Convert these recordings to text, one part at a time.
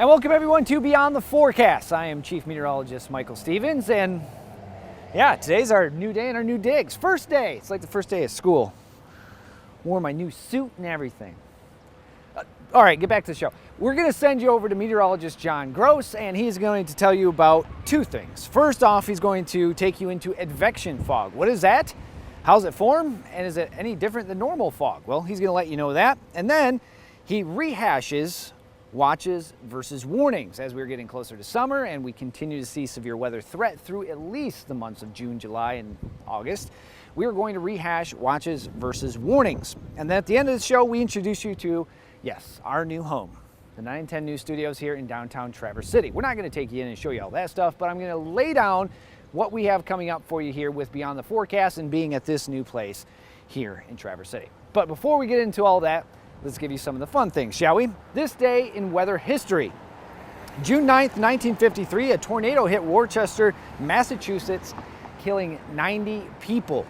And welcome everyone to Beyond the Forecast. I am Chief Meteorologist Michael Stevens, and yeah, today's our new day and our new digs. First day, it's like the first day of school. Wore my new suit and everything. All right, get back to the show. We're gonna send you over to meteorologist John Gross, and he's going to tell you about two things. First off, he's going to take you into advection fog. What is that? How's it form? And is it any different than normal fog? Well, he's gonna let you know that. And then he rehashes watches versus warnings as we're getting closer to summer and we continue to see severe weather threat through at least the months of June, July, and August. We are going to rehash watches versus warnings. And then at the end of the show, we introduce you to, yes, our new home, the 910 News Studios here in downtown Traverse City. We're not going to take you in and show you all that stuff, but I'm going to lay down what we have coming up for you here with Beyond the Forecast and being at this new place here in Traverse City. But before we get into all that, let's give you some of the fun things, shall we? This day in weather history. June 9th, 1953, a tornado hit Worcester, Massachusetts, killing 90 people.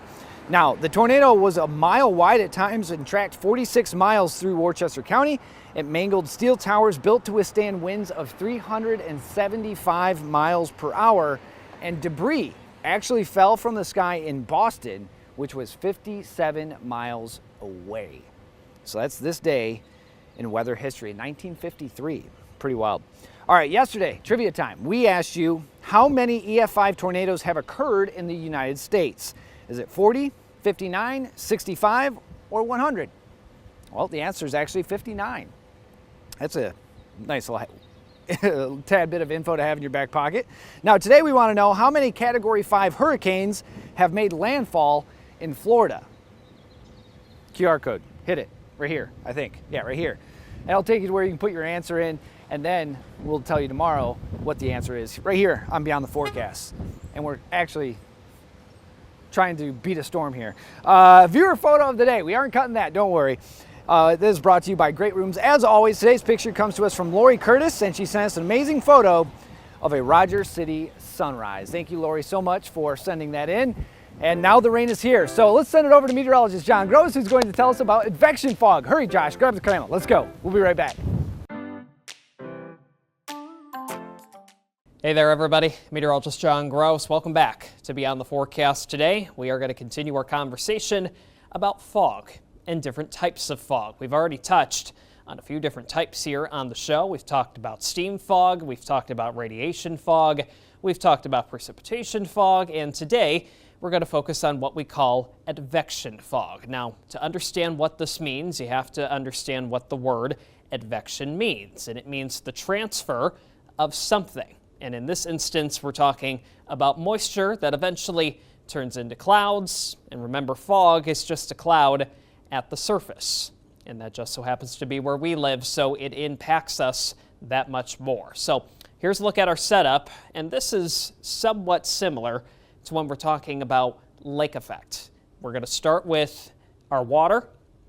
Now, the tornado was a mile wide at times and tracked 46 miles through Worcester County. It mangled steel towers built to withstand winds of 375 miles per hour, and debris actually fell from the sky in Boston, which was 57 miles away. So that's this day in weather history, 1953. Pretty wild. All right, yesterday, trivia time. We asked you how many EF5 tornadoes have occurred in the United States. Is it 40, 59, 65, or 100? Well, the answer is actually 59. That's a nice little tad bit of info to have in your back pocket. Now, today we want to know how many Category 5 hurricanes have made landfall in Florida. QR code, hit it. Right here, I think. Yeah, right here. And I'll take you to where you can put your answer in, and then we'll tell you tomorrow what the answer is. Right here on Beyond the Forecast. And we're actually trying to beat a storm here. Viewer photo of the day. We aren't cutting that, don't worry. This is brought to you by Great Rooms. As always, today's picture comes to us from Lori Curtis, and she sent us an amazing photo of a Rogers City sunrise. Thank you, Lori, so much for sending that in. And now the rain is here. So let's send it over to meteorologist John Gross, who's going to tell us about advection fog. Hurry, Josh, grab the camera. Let's go. We'll be right back. Hey there, everybody. Meteorologist John Gross. Welcome back to Beyond the Forecast. Today, we are going to continue our conversation about fog and different types of fog. We've already touched on a few different types here on the show. We've talked about steam fog. We've talked about radiation fog. We've talked about precipitation fog. And today, we're going to focus on what we call advection fog. Now, to understand what this means, you have to understand what the word advection means. And it means the transfer of something. And in this instance, we're talking about moisture that eventually turns into clouds. And remember, fog is just a cloud at the surface. And that just so happens to be where we live, so it impacts us that much more. So here's a look at our setup. And this is somewhat similar to when we're talking about lake effect. We're going to start with our water.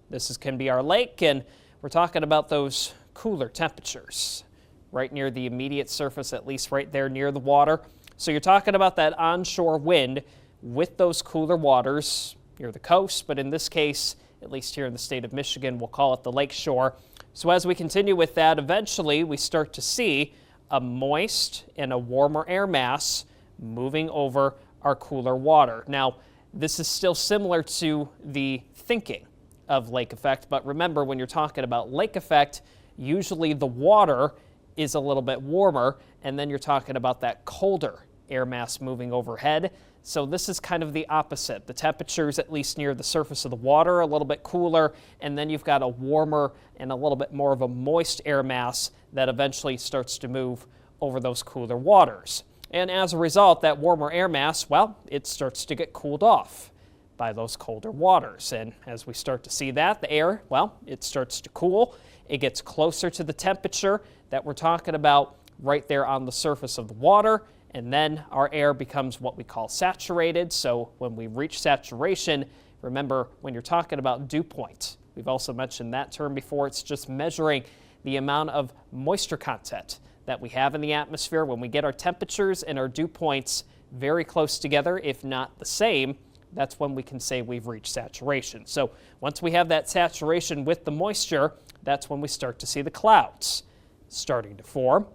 This can be our lake, and we're talking about those cooler temperatures right near the immediate surface, at least right there near the water. So you're talking about that onshore wind with those cooler waters near the coast, but in this case, at least here in the state of Michigan, we'll call it the lake shore. So as we continue with that, eventually we start to see a moist and a warmer air mass moving over our cooler water. Now, this is still similar to the thinking of lake effect, but remember, when you're talking about lake effect, usually the water is a little bit warmer, and then you're talking about that colder air mass moving overhead. So this is kind of the opposite. The temperatures, at least near the surface of the water, are a little bit cooler, and then you've got a warmer and a little bit more of a moist air mass that eventually starts to move over those cooler waters. And as a result, that warmer air mass, well, it starts to get cooled off by those colder waters. And as we start to see that, the air, well, it starts to cool. It gets closer to the temperature that we're talking about right there on the surface of the water. And then our air becomes what we call saturated. So when we reach saturation, remember, when you're talking about dew point, we've also mentioned that term before. It's just measuring the amount of moisture content that we have in the atmosphere. When we get our temperatures and our dew points very close together, if not the same, that's when we can say we've reached saturation. So once we have that saturation with the moisture, that's when we start to see the clouds. starting to form.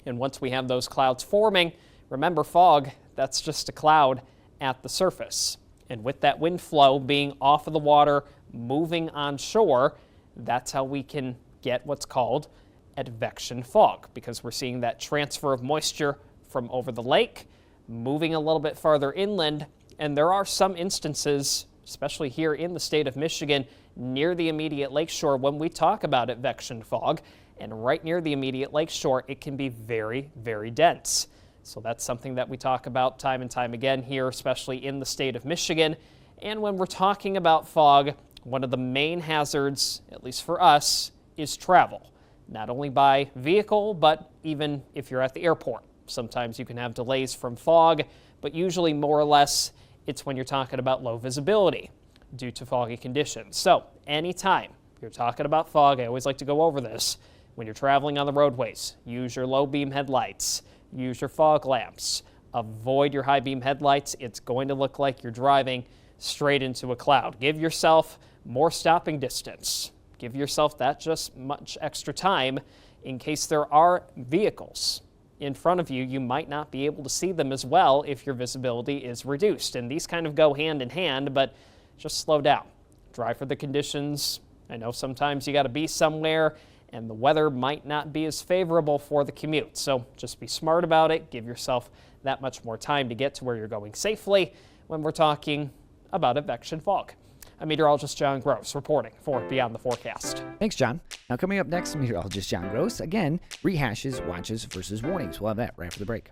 And once we have those clouds forming, remember, fog, that's just a cloud at the surface. And with that wind flow being off of the water, moving on shore, that's how we can get what's called advection fog, because we're seeing that transfer of moisture from over the lake, moving a little bit farther inland. And there are some instances, especially here in the state of Michigan, near the immediate lakeshore, when we talk about advection fog. And right near the immediate lakeshore, it can be very, very dense. So that's something that we talk about time and time again here, especially in the state of Michigan. And when we're talking about fog, one of the main hazards, at least for us, is travel. Not only by vehicle, but even if you're at the airport. Sometimes you can have delays from fog, but usually more or less it's when you're talking about low visibility due to foggy conditions. So anytime you're talking about fog, I always like to go over this. When you're traveling on the roadways, use your low beam headlights, use your fog lamps, avoid your high beam headlights. It's going to look like you're driving straight into a cloud. Give yourself more stopping distance. Give yourself that just much extra time in case there are vehicles in front of you. You might not be able to see them as well if your visibility is reduced. And these kind of go hand in hand, but just slow down. Drive for the conditions. I know sometimes you got to be somewhere and the weather might not be as favorable for the commute. So just be smart about it. Give yourself that much more time to get to where you're going safely when we're talking about advection fog. I'm meteorologist John Gross reporting for Beyond the Forecast. Thanks, John. Now, coming up next, meteorologist John Gross again rehashes watches versus warnings. We'll have that right after the break.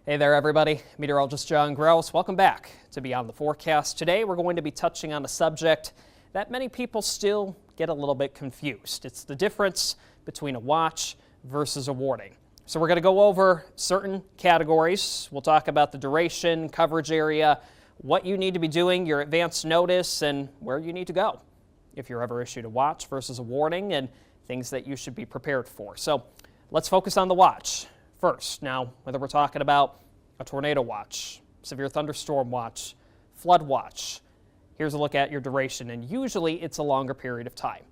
Hey there, everybody. Meteorologist John Gross. Welcome back to Beyond the Forecast. Today, we're going to be touching on a subject that many people still get a little bit confused. It's the difference between a watch versus a warning. So we're going to go over certain categories. We'll talk about the duration, coverage area, what you need to be doing, your advance notice, and where you need to go if you're ever issued a watch versus a warning, and things that you should be prepared for. So let's focus on the watch first. Now, whether we're talking about a tornado watch, severe thunderstorm watch, flood watch, here's a look at your duration, and usually it's a longer period of time.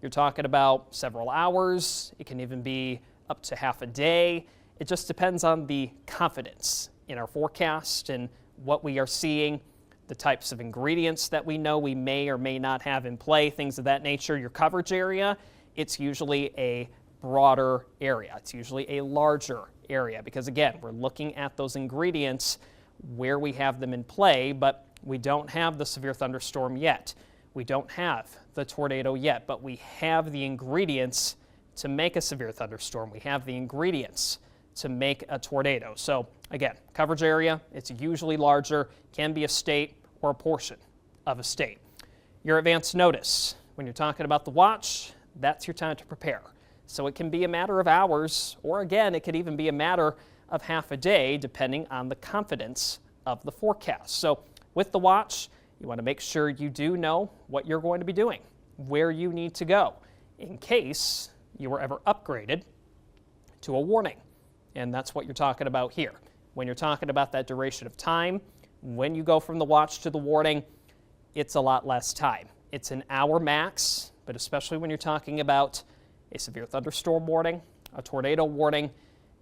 You're talking about several hours. It can even be up to half a day. It just depends on the confidence in our forecast and what we are seeing, the types of ingredients that we know we may or may not have in play, things of that nature. Your coverage area, it's usually a broader area. It's usually a larger area because, again, we're looking at those ingredients where we have them in play, but we don't have the severe thunderstorm yet. We don't have the tornado yet, but we have the ingredients to make a severe thunderstorm. We have the ingredients to make a tornado. So again, coverage area, it's usually larger, can be a state or a portion of a state. Your advance notice, when you're talking about the watch, that's your time to prepare. So it can be a matter of hours, or again, it could even be a matter of half a day, depending on the confidence of the forecast. So with the watch, you want to make sure you do know what you're going to be doing, where you need to go, in case you were ever upgraded to a warning. And that's what you're talking about here. When you're talking about that duration of time, when you go from the watch to the warning, it's a lot less time. It's an hour max, but especially when you're talking about a severe thunderstorm warning, a tornado warning,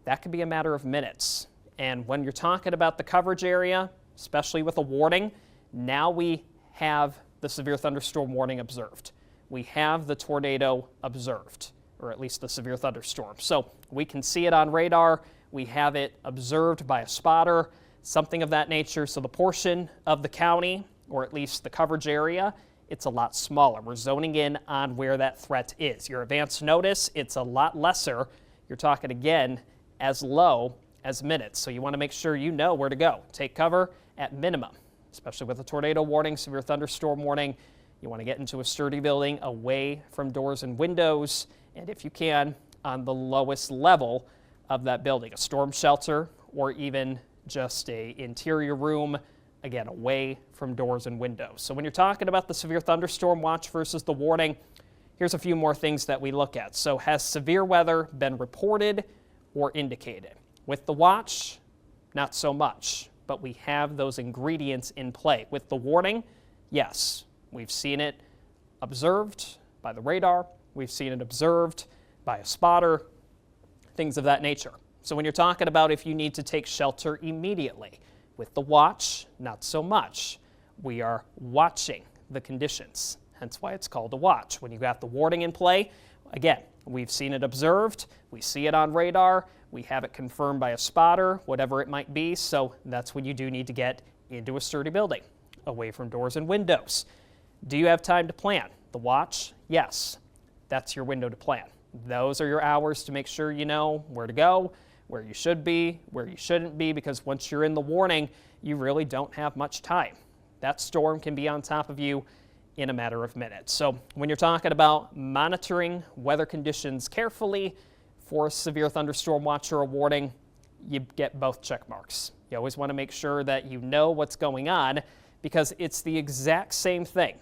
that could be a matter of minutes. And when you're talking about the coverage area, especially with a warning, now we have the severe thunderstorm warning observed. We have the tornado observed, or at least the severe thunderstorm. So we can see it on radar. We have it observed by a spotter, something of that nature. So the portion of the county, or at least the coverage area, it's a lot smaller. We're zoning in on where that threat is. Your advance notice, it's a lot lesser. You're talking, again, as low as minutes. So you want to make sure you know where to go. Take cover at minimum, especially with a tornado warning, severe thunderstorm warning. You want to get into a sturdy building away from doors and windows, and if you can, on the lowest level of that building, a storm shelter or even just a interior room, again, away from doors and windows. So when you're talking about the severe thunderstorm watch versus the warning, here's a few more things that we look at. So has severe weather been reported or indicated? With the watch, not so much, but we have those ingredients in play. With the warning, yes, we've seen it observed by the radar. We've seen it observed by a spotter, things of that nature. So when you're talking about if you need to take shelter immediately, with the watch, not so much. We are watching the conditions, hence why it's called a watch. When you got the warning in play, again, we've seen it observed, we see it on radar, we have it confirmed by a spotter, whatever it might be, so that's when you do need to get into a sturdy building, away from doors and windows. Do you have time to plan? The watch? Yes. That's your window to plan. Those are your hours to make sure you know where to go, where you should be, where you shouldn't be, because once you're in the warning, you really don't have much time. That storm can be on top of you in a matter of minutes. So when you're talking about monitoring weather conditions carefully for a severe thunderstorm watch or a warning, you get both check marks. You always want to make sure that you know what's going on, because it's the exact same thing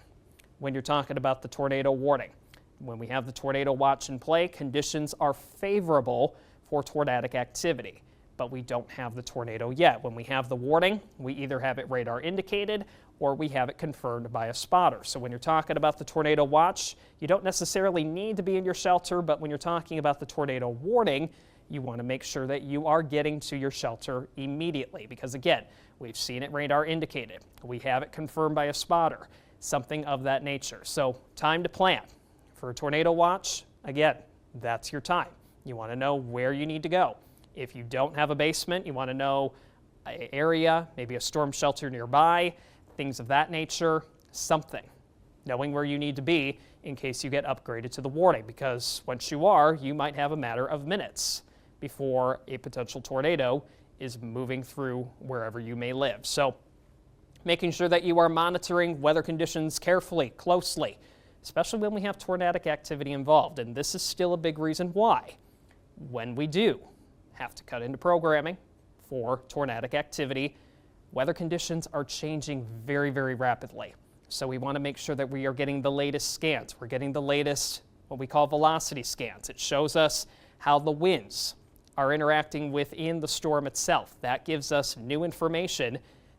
when you're talking about the tornado warning. When we have the tornado watch in play, conditions are favorable for tornadic activity, but we don't have the tornado yet. When we have the warning, we either have it radar indicated or we have it confirmed by a spotter. So when you're talking about the tornado watch, you don't necessarily need to be in your shelter, but when you're talking about the tornado warning, you want to make sure that you are getting to your shelter immediately, because again, we've seen it radar indicated. We have it confirmed by a spotter, something of that nature. So time to plan. For a tornado watch, again, that's your time. You want to know where you need to go. If you don't have a basement, you want to know an area, maybe a storm shelter nearby, things of that nature, something. Knowing where you need to be in case you get upgraded to the warning, because once you are, you might have a matter of minutes before a potential tornado is moving through wherever you may live. So making sure that you are monitoring weather conditions carefully, closely, especially when we have tornadic activity involved. And this is still a big reason why, when we do have to cut into programming for tornadic activity, weather conditions are changing very, very rapidly. So we want to make sure that we are getting the latest scans. We're getting the latest, what we call velocity scans. It shows us how the winds are interacting within the storm itself. That gives us new information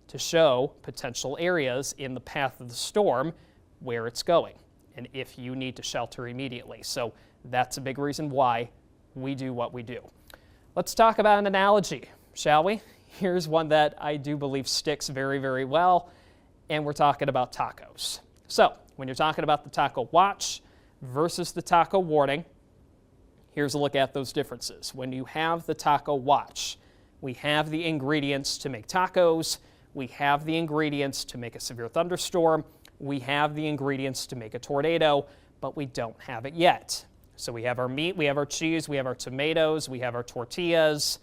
to show potential areas in the path of the storm where it's going, and if you need to shelter immediately. So that's a big reason why we do what we do. Let's talk about an analogy, shall we? Here's one that I do believe sticks very, very well, and we're talking about tacos. So when you're talking about the taco watch versus the taco warning, here's a look at those differences. When you have the taco watch, we have the ingredients to make tacos, we have the ingredients to make a severe thunderstorm, we have the ingredients to make a tornado, but we don't have it yet. So we have our meat, we have our cheese, we have our tomatoes, we have our tortillas.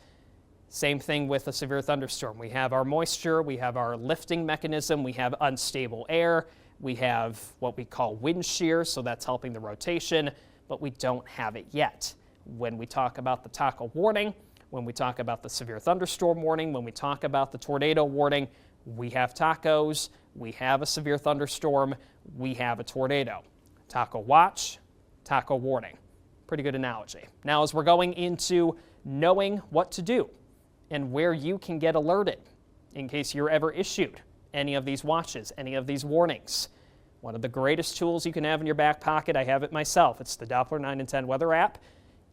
Same thing with a severe thunderstorm. We have our moisture, we have our lifting mechanism, we have unstable air, we have what we call wind shear, so that's helping the rotation, but we don't have it yet. When we talk about the taco warning, when we talk about the severe thunderstorm warning, when we talk about the tornado warning, we have tacos, we have a severe thunderstorm, we have a tornado. Taco watch, taco warning. Pretty good analogy. Now, as we're going into knowing what to do and where you can get alerted in case you're ever issued any of these watches, any of these warnings, one of the greatest tools you can have in your back pocket, I have it myself, it's the Doppler 9 and 10 weather app.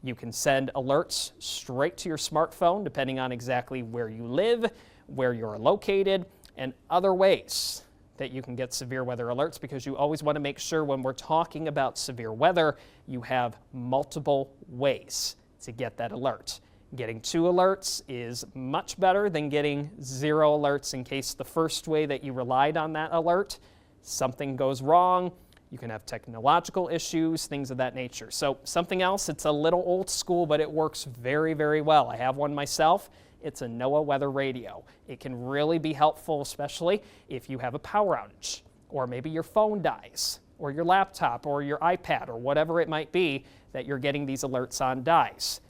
You can send alerts straight to your smartphone depending on exactly where you live, where you're located, and other ways that you can get severe weather alerts, because you always want to make sure when we're talking about severe weather, you have multiple ways to get that alert. Getting 2 alerts is much better than getting 0 alerts in case the first way that you relied on that alert, something goes wrong. You can have technological issues, things of that nature. So something else, it's a little old school, but it works very, very well. I have one myself. It's a NOAA weather radio. It can really be helpful, especially if you have a power outage, or maybe your phone dies, or your laptop, or your iPad, or whatever it might be that you're getting these alerts on dies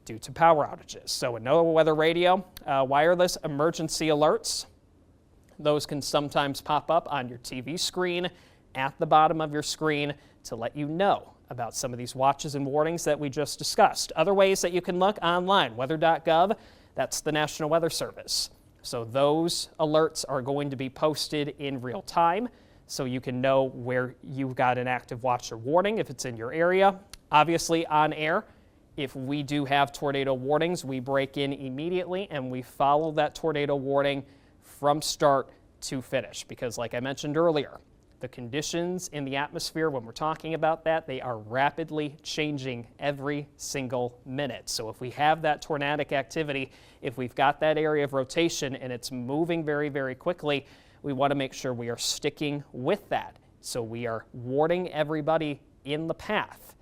due to power outages. So a NOAA weather radio, wireless emergency alerts, those can sometimes pop up on your TV screen, at the bottom of your screen, to let you know about some of these watches and warnings that we just discussed. Other ways that you can look online, weather.gov, that's the National Weather Service. So those alerts are going to be posted in real time. so you can know where you've got an active watch or warning if it's in your area. Obviously on air, if we do have tornado warnings, we break in immediately and we follow that tornado warning from start to finish, because like I mentioned earlier, the conditions in the atmosphere when we're talking about that, they are rapidly changing every single minute. So if we have that tornadic activity, if we've got that area of rotation and it's moving very, very quickly, we want to make sure we are sticking with that. So we are warning everybody in the path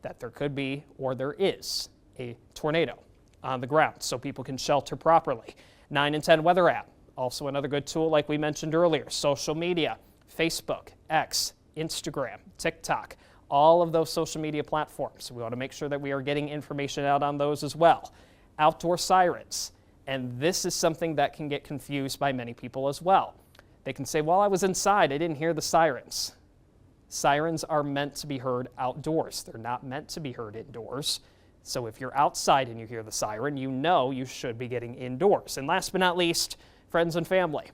that there could be or there is a tornado on the ground so people can shelter properly. 9 and 10 weather app, also another good tool like we mentioned earlier. Social media, Facebook, X, Instagram, TikTok, all of those social media platforms. We want to make sure that we are getting information out on those as well. Outdoor sirens, and this is something that can get confused by many people as well. They can say, well, I was inside, I didn't hear the sirens. Sirens are meant to be heard outdoors. They're not meant to be heard indoors. So if you're outside and you hear the siren, you know you should be getting indoors. And last but not least, friends and family.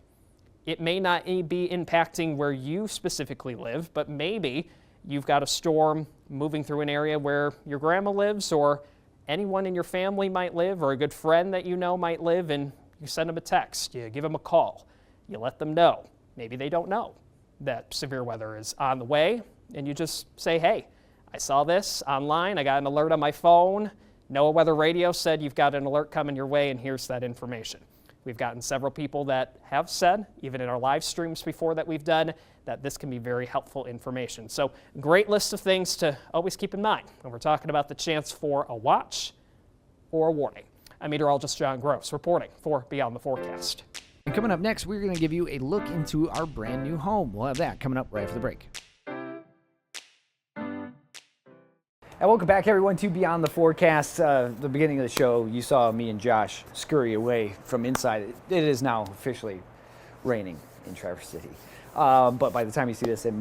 It may not be impacting where you specifically live, but maybe you've got a storm moving through an area where your grandma lives or anyone in your family might live or a good friend that you know might live, and you send them a text, you give them a call, you let them know. Maybe they don't know that severe weather is on the way, and you just say, hey, I saw this online, I got an alert on my phone, NOAA Weather Radio said you've got an alert coming your way, and here's that information. We've gotten several people that have said, even in our live streams before that we've done, that this can be very helpful information. So great list of things to always keep in mind when we're talking about the chance for a watch or a warning. I'm meteorologist John Gross reporting for Beyond the Forecast. And coming up next, we're going to give you a look into our brand new home. We'll have that coming up right after the break. And welcome back, everyone, to Beyond the Forecast. The beginning of the show, you saw me and Josh scurry away from inside. It is now officially raining in Traverse City. But by the time you see this, it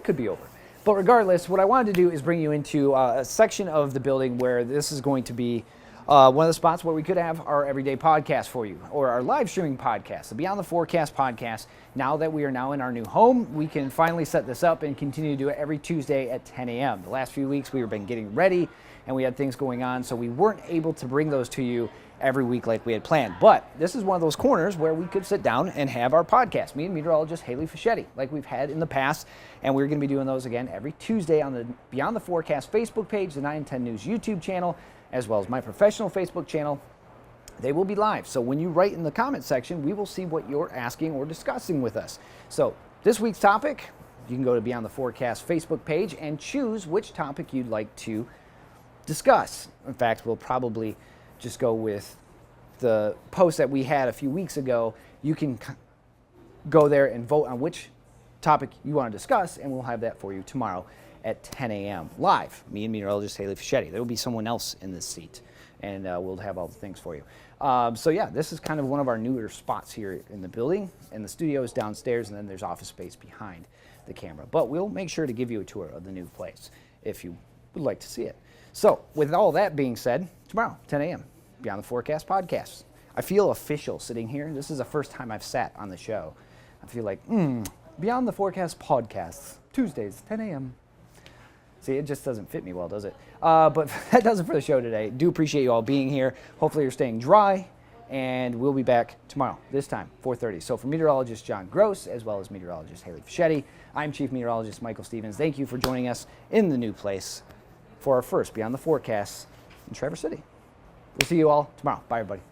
could be over. But regardless, what I wanted to do is bring you into a section of the building where this is going to be one of the spots where we could have our everyday podcast for you, or our live streaming podcast, the Beyond the Forecast podcast. Now that we are now in our new home, we can finally set this up and continue to do it every Tuesday at 10 a.m. The last few weeks we've been getting ready and we had things going on, so we weren't able to bring those to you every week like we had planned. But this is one of those corners where we could sit down and have our podcast, me and meteorologist Haley Fischetti, like we've had in the past, and we're going to be doing those again every Tuesday on the Beyond the Forecast Facebook page, the 9 and 10 News YouTube channel, as well as my professional Facebook channel. They will be live. So when you write in the comment section, we will see what you're asking or discussing with us. So this week's topic, you can go to Beyond the Forecast Facebook page and choose which topic you'd like to discuss. In fact, we'll probably just go with the post that we had a few weeks ago. You can go there and vote on which topic you want to discuss, and we'll have that for you tomorrow at 10 a.m. live. Me and meteorologist Haley Fischetti. There will be someone else in this seat, and we'll have all the things for you. So yeah, this is kind of one of our newer spots here in the building, and the studio is downstairs, and then there's office space behind the camera. But we'll make sure to give you a tour of the new place if you would like to see it. So with all that being said, tomorrow, 10 a.m., Beyond the Forecast podcast. I feel official sitting here. This is the first time I've sat on the show. I feel like, Beyond the Forecast podcasts, Tuesdays, 10 a.m. See, it just doesn't fit me well, does it? But that does it for the show today. Do appreciate you all being here. Hopefully you're staying dry, and we'll be back tomorrow, this time, 4:30. So for meteorologist John Gross, as well as meteorologist Haley Fischetti, I'm Chief Meteorologist Michael Stevens. Thank you for joining us in the new place for our first Beyond the Forecast in Traverse City. We'll see you all tomorrow. Bye, everybody.